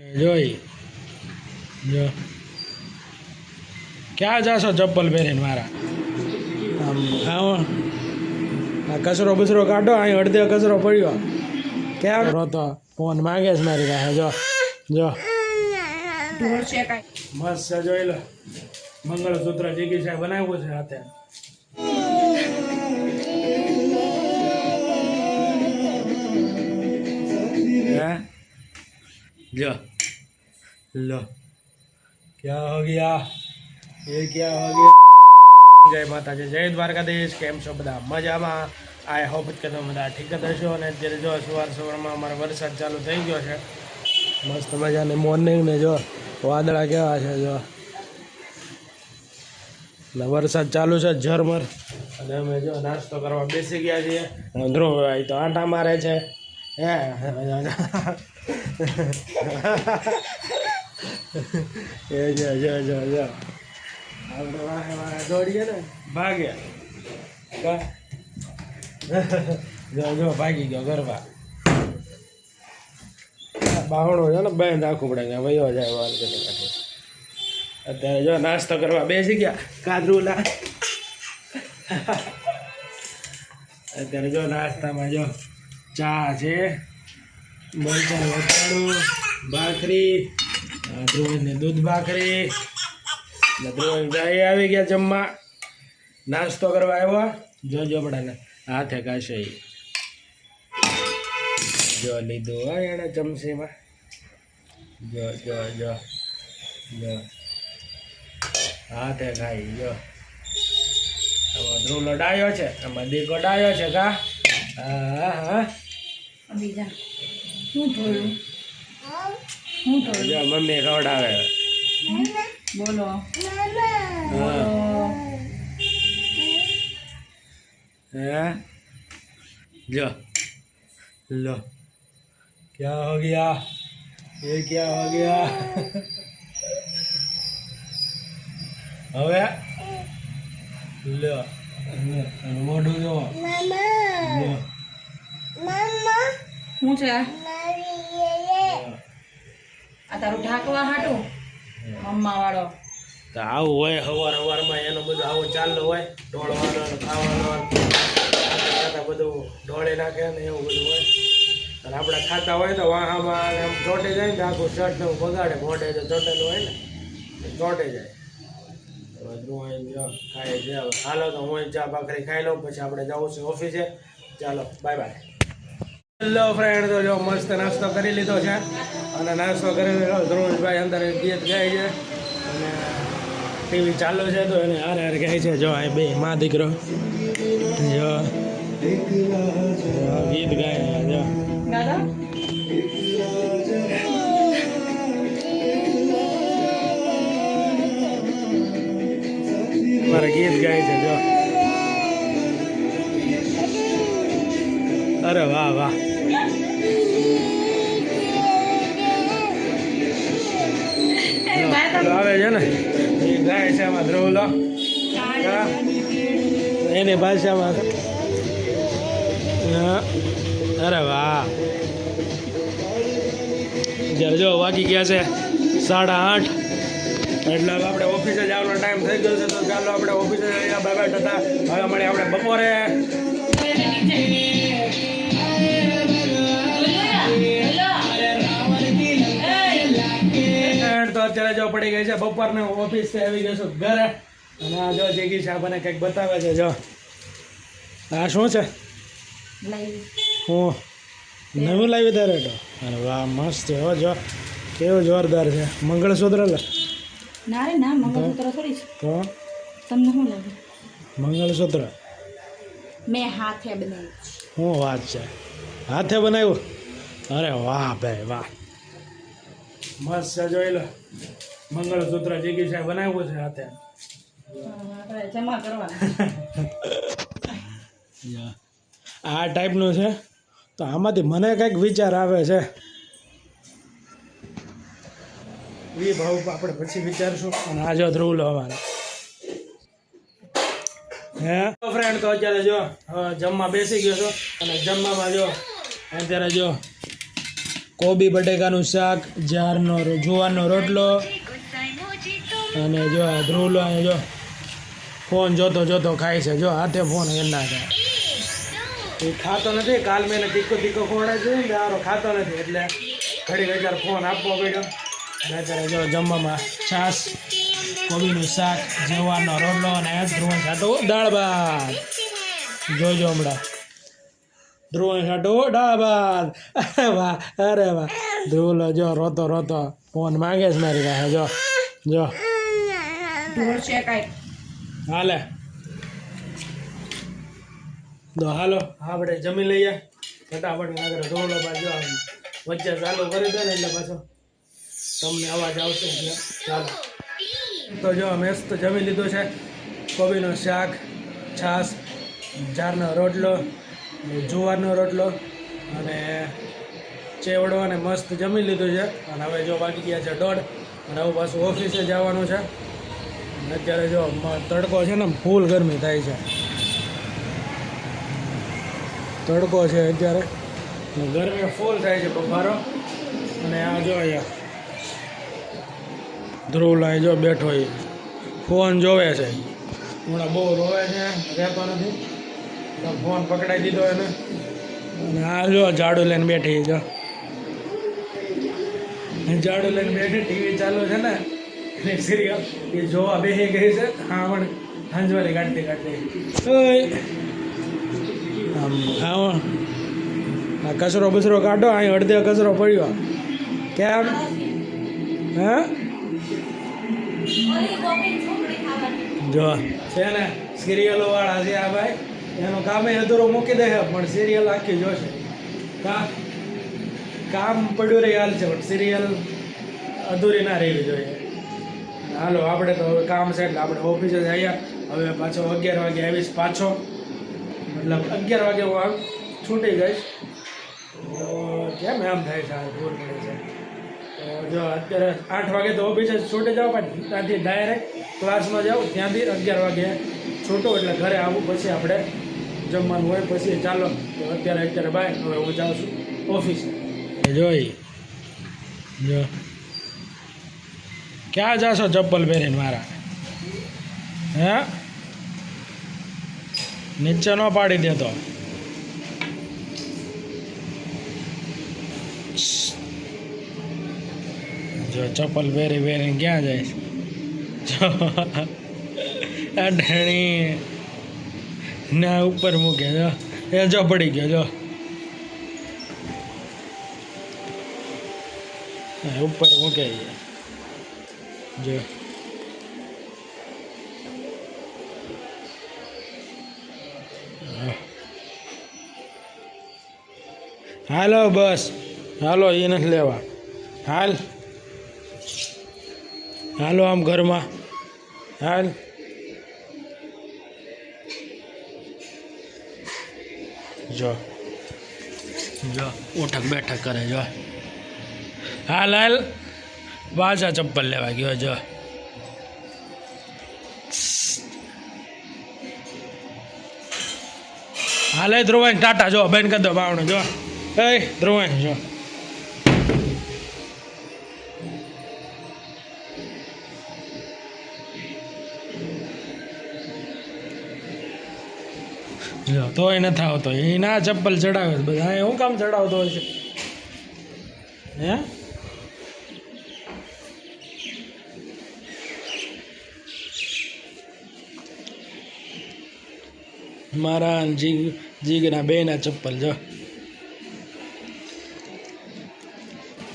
જોઈ જો ક્યાં જાશો ચપ્પલ પહેરીને મારા આમ આવો આ કચરો બચરો કાઢો અહીં અડધે કચરો પડ્યો ક્યાં રોતો ફોન માંગે છે મારી પાસે જો જો મસ્ત છે જોઈ લો મંગળસૂત્ર જીગી સાહેબ બનાવ્યું છે હાથે जो लो क्या हो गया ये क्या हो गया जय माताजी जय દ્વારકાધીશ કેમ છો બધા મજામાં આઈ હોપ કે તમે બધા ઠીક જ હશો અને અત્યારે જો સવારમાં અમારો વરસાદ ચાલુ થઈ ગયો છે મસ્ત મજાની મોર્નિંગ ને જો વાદળા કેવા છે જો ને વરસાદ ચાલુ છે ઝરમર અને અમે જો નાસ્તો કરવા બેસી ગયા છીએ ધ્રુવ ભાઈ તો આંટા મારે છે હે એ જો જો જો જો આપણે વાહે દોડીએ ને ભાગ્યા કા જો જો ભાગી ગયો ગરબા બાવણો છે ને બેન રાખવું પડે કે વયો જાય વાલ કે અત્યારે જો નાસ્તો કરવા બેસી ગયા કાદરુલા અત્યારે જો નાસ્તામાં જો ચા છે મરચાં વટાણું ભાખરી ધ્રુવને દૂધ ભાખરી ને ધ્રુવ ભાઈ આવી ગયા જમવા નાસ્તો કરવા આવ્યા જોજો પડાને હાથે કાશે જો લીધું હોય એને ચમચીમાં જો જો જો જો હાથે ખાઈ જો આમાં ધ્રુવનો ડાયો છે આમાં દીકો ડાયો છે કા હા હા બીજા શું થોડું મમ્મી ખવડાવે બોલો हैं जो लो क्या हो गया ये क्या हो गया હવે લો મોઢું જો શું છે આ તારું ઢાંકવા હાટું મમ્મા વાળો તો આવું હોય સવારમાં એનું બધું આવું ચાલુ હોય ઢોળવાનું ખાવાનું બધું ઢોળી નાખે ને એવું બધું હોય અને આપણે ખાતા હોય તો વાહામાં એમ ચોંટી જાય ને આખું શર્ટ ને બગાડે મોઢે જો ચોટેલું હોય ને ચોંટી જાય ખાય છે હાલો તો હું ચા ભાખરી ખાઈ લઉં પછી આપણે જવું છે ઓફિસે ચાલો બાય બાય હેલો ફ્રેન્ડ તો જો મસ્ત નાસ્તો કરી લીધો છે અને નાસ્તો કરી ધ્રુવભાઈ અંદર ગીત ગાય છે અને ટીવી ચાલુ છે તો એને હારે હારે ગાય છે જો આ બે મા દીકરો જો ગીત ગાય જો મારા ગીત ગાય છે જો અરે વાહ વાહ આવે છે ને એ ગાય છે આમાં ધ્રુવલો એની ભાષામાં અરે વાહ જ્યારે જો વાગી ગયા છે 8:30 એટલે હવે આપણે ઓફિસે જવાનો ટાઈમ થઈ ગયો છે તો ચાલો આપણે ઓફિસે બાય બાય થતા હવે મળીએ આપણે બપોરે તો અત્યારે જો પડી ગઈ છે બપોરને ઓફિસ આવી ગયો છું ઘરે અને આ જો જેગી છે આપણને કંઈક બતાવે છે જો આ શું છે હું નવું લાવી તારે તો અરે વાહ મસ્ત હો જો કેવું જોરદાર છે મંગળસૂત્ર લે ના રે ના મંગળસૂત્ર થોડી છે તો તમને શું લાગે મંગળસૂત્ર મેં હાથે બનાવ્યું શું વાત છે હાથે બનાવ્યું અરે વાહ ભાઈ વાહ મસ્ત છે જોઈ લો મંગળસૂત્ર જીગી સાહેબ બનાવ્યું છે હાથે જમા કરવાના આ ટાઈપનું છે તો આમાંથી મને કંઈક વિચાર આવે છે એ ભાવ આપણે પછી વિચારશું અને આ જો ધ્રુવ લો અમારે હે ફ્રેન્ડ તો અત્યારે જો જમવા બેસી ગયો છો અને જમવામાં જો અત્યારે જો કોબી બટેકાનું શાક, જુવારનો રોટલો અને જો આ ધ્રુવલો અહીંયા જો ફોન જોતો જોતો ખાય છે. જો હાથે ફોન કરી નાખે. એ ખાતો નથી. કાલ મેં એને તીખો ખવડાવ્યો છે ને આરો ખાતો નથી એટલે ઘડી અત્યારે ફોન આપવો પડ્યો. અને અત્યારે જો જમવામાં છાશ, કોબીનું શાક, જુવારનો રોટલો અને ધ્રુવન છાટો દાળ ભાત. જોજો હમણાં ધ્રુવન છાટો દાળ ભાત. અરે વાહ, અરે વાહ. ધ્રુવલો જો રોતો રોતો ફોન માંગે છે મારી પાસે. જો જો ઢોળ શેકાય. હાલે તો હાલો આપણે જમી લઈએ ફટાફટ. નગર ધોળો બાજુ વચ્ચે ચાલુ કરી દે ને એટલે પાછો તમને અવાજ આવશે. ચાલો તો જો મસ્ત જમી લીધું છે. કોબીનું શાક, છાશ, જારનો રોટલો, જુવારનો રોટલો અને ચેવડો અને મસ્ત જમી લીધું છે. અને હવે જો બાકી ગયા છે 1:30 અને હવે પાછું ઓફિસે જવાનું છે. અત્યારે જો તડકો છે ને ફૂલ ગરમી થાય છે. તડકો છે અત્યારે ગરમી ફૂલ થાય છે બફારો. અને આ જો અહીંયા ધ્રુવલાય જો બેઠો એ ફોન જોવે છે. હમણાં બહુ રોવે છે, રહેતો નથી તો ફોન પકડાઈ દીધો એને. અને આ જો ઝાડુ લઈને બેઠી. જો ઝાડુ લઈને બેઠી, ટીવી ચાલુ છે ને સિરિયલ એ જોવા બેસી ગઈ છે. હા પણ હંજવારી કાઢતી આમ હા આ કચરો બચરો કાઢો. અહીં અડધે કચરો પડ્યો કેમ? હા જો છે ને સિરિયલો વાળા છે આ ભાઈ. એનું કામે અધૂરો મૂકી દે છે પણ સિરિયલ આખી જોશે. કામ પડ્યું રહી હાલ છે પણ સિરિયલ અધૂરી ના રહેવી જોઈએ. હાલો આપણે તો હવે કામ છે એટલે આપણે ઓફિસે જઈએ. હવે પાછો 11 વાગે આવીશ પાછો. મતલબ 11 વાગે હું છૂટી ગઈશ. તો કેમ એમ થાય છે? આ દૂર પડે છે. તો જો અત્યારે 8 વાગે તો ઓફિસે છૂટી જાઓ પણ ત્યાંથી ડાયરેક્ટ ક્લાસમાં જાઉં. ત્યાંથી 11 વાગે છૂટું એટલે ઘરે આવું. પછી આપણે જમવાનું હોય પછી ચાલો. તો અત્યારે બાય. હવે હું જાઉં છું ઓફિસે. જોઈ જો ક્યાં જાશો ચપ્પલ પહેરીને મારા? હે નીચે ન પાડી દેતો. જો ચપ્પલ પહેરીને ક્યાં જાય? જો આ ઢેણી ના ઉપર મૂકે. જો એ જો પડી ગયો. જો ઉપર મૂકે. જો હાલો બસ હાલો. એ નથી લેવા. હાલો આમ ઘરમાં હાલ. જો ઉઠક બેઠક કરે. જો હાલ પાછા ચપ્પલ લેવા ગયો. જો હાલે ધ્રુવન ટાટા. જો બેન કરી દો બાવણું. જો એ ધ્રુવન જો તોય નથી આવતો. એ ના ચપ્પલ ચડાવે બધા. હું કામ ચડાવતો હોય છે? હે મારા જીગના બેના ચપ્પલ. જો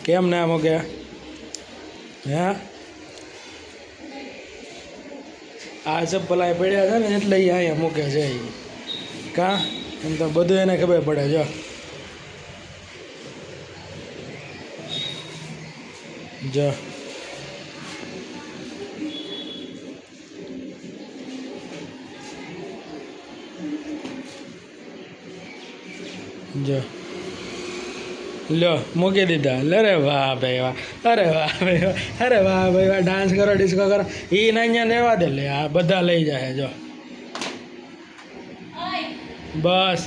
કેમ ના મૂકે? હે આ ચપ્પલ આ પડ્યા છે ને એટલે એ અહીંયા મૂકે છે. કા એમ તો બધું એને ખબર પડે. જો જો જો લો મૂકી દીધા. અરે વાહ ભાઈ વાહ. અરે વાહ ભાઈ વાહ. અરે વાહ ભાઈ વાહ. ડાન્સ કરો, ડિસ્કો કરો. એ ના અહીંયા લેવા દે. લે આ બધા લઈ જાય. જો બસ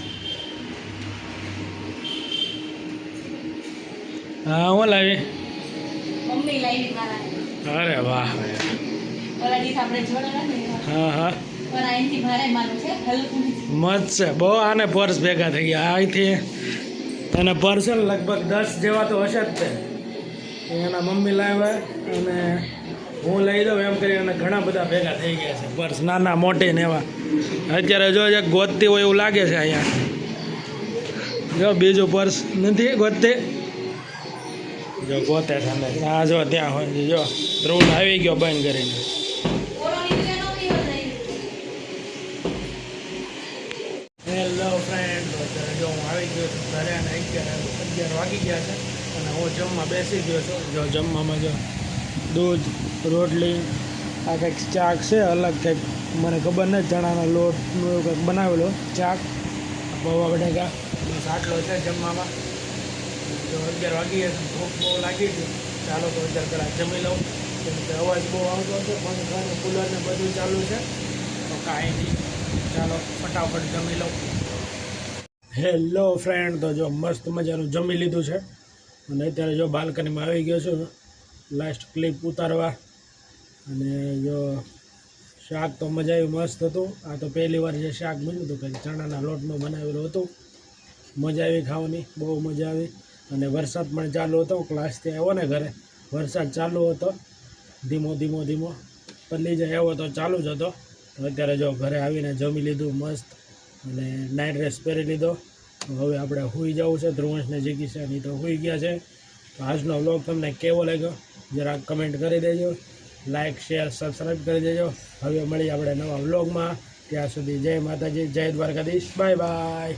હા હું લાવી મમ્મી લાવી મારા અરે વાહ ઓલા દિવસ આપણે જોડેલા ને હા હા પણ અહીંથી ભારે માનું છે હલકું નથી. મસ્ત છે બહુ. આને પર્સ ભેગા થઈ ગયા અહીંથી અને પર્સ લગભગ 10 જેવા તો હશે જ તે એના મમ્મી લાવ્યા અને હું લઈ દઉં એમ કરી અને ઘણા બધા ભેગા થઈ ગયા છે પર્સ નાના મોટી ને એવા. અત્યારે જો એક ગોતતી હોય એવું લાગે છે અહીંયા. જો બીજું પર્સ નથી ગોતતી. જો ગોતે છે અંદર. આ જો ત્યાં હોય જો ધ્રુવ આવી ગયો બંધ કરીને. ઓલો નીકળ્યો નો પીવો નહીં. હેલો ફ્રેન્ડ, અત્યારે જો હું આવી ગયો છું ઘરે અને 11 વાગી ગયા છે અને હું જમવા બેસી ગયો છું. જો જમવામાં જો દૂધ રોટલી આ કંઈક ચાક છે અલગ કંઈક મને ખબર નથી ચણાના લોટનું એવું કંઈક બનાવેલો ચાક પૌવા બટેકા બસ આટલો છે જમવામાં. જો 11 વાગી ગયા છે ભૂખ બહુ લાગી છે. ચાલો તો અત્યારે પહેલાં જમી લઉં કેમ કે અવાજ બહુ આવતો હશે પંખા ને કુલર ને બધું ચાલુ છે તો કાંઈ નહીં. ચાલો ફટાફટ જમી લઉં. હેલો ફ્રેન્ડ, તો જો મસ્ત મજાનું જમી લીધું છે અને અત્યારે જો બાલ્કનીમાં આવી ગયો છું લાસ્ટ ક્લિપ ઉતારવા. અને જો શાક તો મજા આવી મસ્ત હતું. આ તો પહેલી વાર જે શાક બન્યું હતું કંઈક ચણાના લોટનું બનાવેલું હતું. મજા આવી ખાવાની, બહુ મજા આવી. અને વરસાદ પણ ચાલુ હતો. ક્લાસથી આવ્યો ને ઘરે વરસાદ ચાલુ હતો ધીમો ધીમો ધીમો પલ્લી જાય એવો તો ચાલુ જ હતો. તો અત્યારે જો ઘરે આવીને જમી લીધું મસ્ત અને નાઇટ ડ્રેસ પહેરી લીધો. હવે આપણે સૂઈ જવું છે. ધ્રુવંશને જીગી છે નહીં તો સૂઈ ગયા છે. તો આજનો વ્લોગ તમને કેવો લાગ્યો જરાક કમેન્ટ કરી દેજો. લાઇક શેર સબસ્ક્રાઈબ કરી દેજો. હવે મળીએ આપણે નવા વ્લોગમાં. ત્યાં સુધી જય માતાજી, જય દ્વારકાધીશ, બાય બાય.